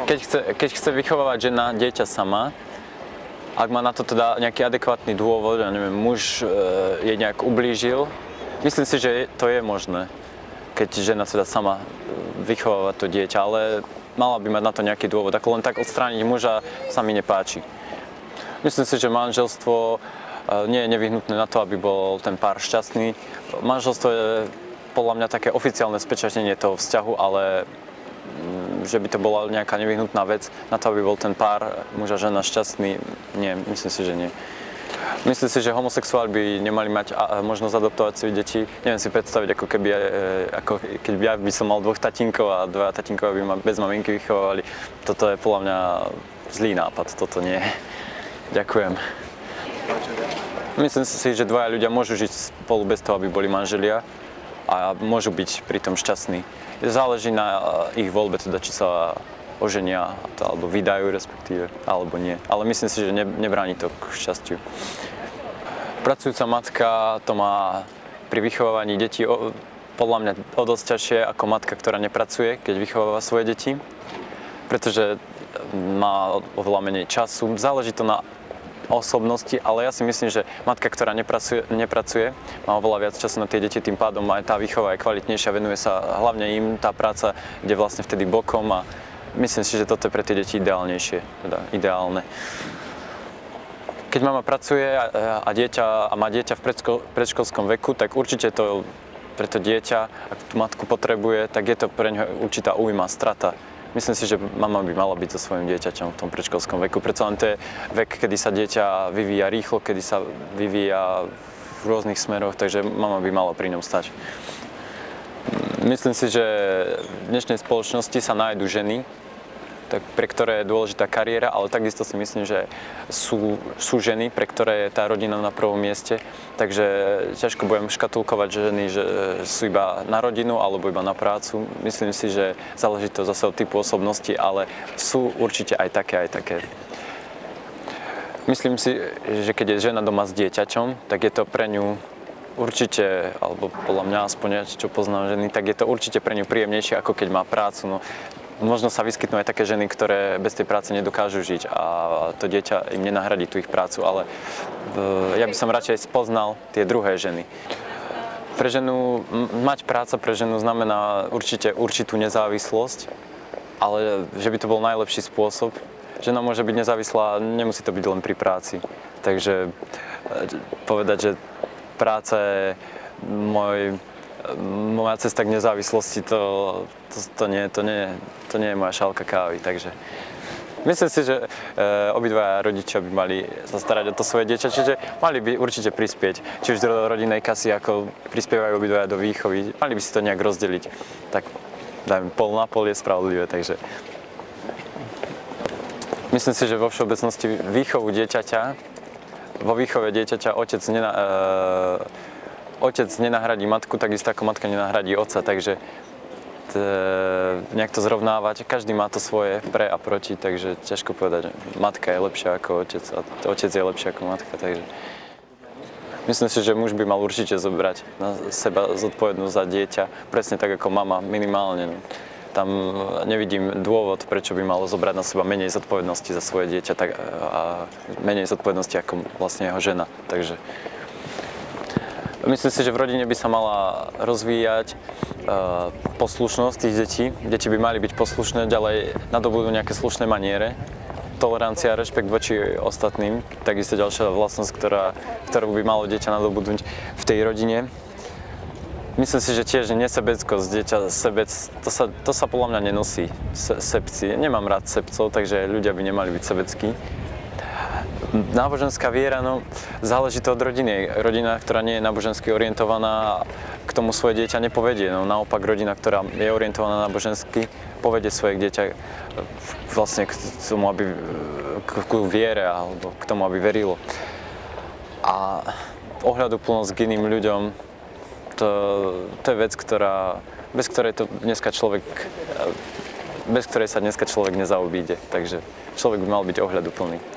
Keď chce vychovávať žena dieťa sama, ak má na to teda nejaký adekvátny dôvod, ja neviem, muž jej nejak ublížil, myslím si, že to je možné, keď žena teda sama vychováva to dieťa, ale mala by mať na to nejaký dôvod, ako len tak odstrániť muža sa mi nepáči. Myslím si, že manželstvo nie je nevyhnutné na to, aby bol ten pár šťastný. Manželstvo je podľa mňa také oficiálne spečatnenie toho vzťahu, ale že by to bola nejaká nevyhnutná vec na to, aby bol ten pár muž a žena šťastný, nie, myslím si, že nie. Myslím si, že homosexuáli by nemali mať možnosť adoptovať si deti. Neviem si predstaviť, ako keď ja by som mal dvoch tatínkov a dva tatínkov by ma bez maminky vychovávali. Toto je podľa mňa zlý nápad, toto nie. Ďakujem. Myslím si, že dvaja ľudia môžu žiť spolu bez toho, aby boli manželia a môžu byť pritom šťastní. Záleží na ich voľbe, teda či sa oženia alebo vydajú respektíve, alebo nie. Ale myslím si, že nebráni to k šťastiu. Pracujúca matka to má pri vychovávaní detí podľa mňa o dosť ťažšie ako matka, ktorá nepracuje, keď vychováva svoje deti, pretože má oveľa menej času. Záleží to na osobnosti, ale ja si myslím, že matka, ktorá nepracuje, má oveľa viac času na tie deti, tým pádom aj tá výchova je kvalitnejšia, venuje sa hlavne im, tá práca ide vlastne vtedy bokom a myslím si, že toto je pre tie deti ideálnejšie, teda ideálne. Keď mama pracuje a má dieťa v predškolskom veku, tak určite to pre to dieťa, ak tú matku potrebuje, tak je to pre ňo určitá újma, strata. Myslím si, že mama by mala byť so svojím dieťaťom v tom predškolskom veku. Preto len to je vek, kedy sa dieťa vyvíja rýchlo, kedy sa vyvíja v rôznych smeroch, takže mama by mala pri ňom stať. Myslím si, že v dnešnej spoločnosti sa nájdu ženy, pre ktoré je dôležitá kariéra, ale takisto si myslím, že sú ženy, pre ktoré je tá rodina na prvom mieste. Takže ťažko budem škatulkovať ženy, že sú iba na rodinu alebo iba na prácu. Myslím si, že záleží to zase od typu osobnosti, ale sú určite aj také. Myslím si, že keď je žena doma s dieťaťom, tak je to pre ňu určite, alebo podľa mňa aspoň ja, čo poznám ženy, tak je to určite pre ňu príjemnejšie, ako keď má prácu. No, možno sa vyskytnú aj také ženy, ktoré bez tej práce nedokážu žiť a to dieťa im nenahradí tú ich prácu, ale ja by som radšej spoznal tie druhé ženy. Pre ženu, mať práca pre ženu znamená určite určitú nezávislosť, ale že by to bol najlepší spôsob. Žena môže byť nezávislá, nemusí to byť len pri práci. Takže povedať, že práca je moja cesta k nezávislosti, to nie je moja šálka kávy, takže myslím si, že obidvaja rodičia by mali sa starať o to svoje dieťa, čiže mali by určite prispieť, či už do rodinnej kasy, ako prispievajú obidvaja do výchovy, mali by si to nejak rozdeliť, tak dajme pol na pol je spravodlivé, takže myslím si, že vo všeobecnosti vo výchove dieťaťa otec nenahradí matku, takisto ako matka nenahradí otca, takže nejak to zrovnávať. Každý má to svoje pre a proti, takže ťažko povedať, že matka je lepšia ako otec a otec je lepšia ako matka, takže myslím si, že muž by mal určite zobrať na seba zodpovednosť za dieťa, presne tak ako mama, minimálne. Tam nevidím dôvod, prečo by malo zobrať na seba menej zodpovednosti za svoje dieťa a menej zodpovednosti ako vlastne jeho žena, takže myslím si, že v rodine by sa mala rozvíjať poslušnosť tých detí. Deti by mali byť poslušné, ďalej nadobudnú nejaké slušné maniere, tolerancia a rešpekt voči ostatným. Takisto ďalšia vlastnosť, ktorú by malo dieťa nadobudnúť v tej rodine. Myslím si, že tiež nesebeckosť, dieťa to sa podľa mňa nenosí. Sebci. Nemám rád sebcov, takže ľudia by nemali byť sebeckí. Náboženská viera, no záleží to od rodiny. Rodina, ktorá nie je nábožensky orientovaná, k tomu svoje dieťa nepovedie. No naopak rodina, ktorá je orientovaná nábožensky, povedie svoje dieťa vlastne k tomu, aby k viere alebo k tomu, aby verilo. A ohľaduplnosť k iným ľuďom, to je vec, bez ktorej sa dneska človek nezaobíde. Takže človek by mal byť ohľaduplný.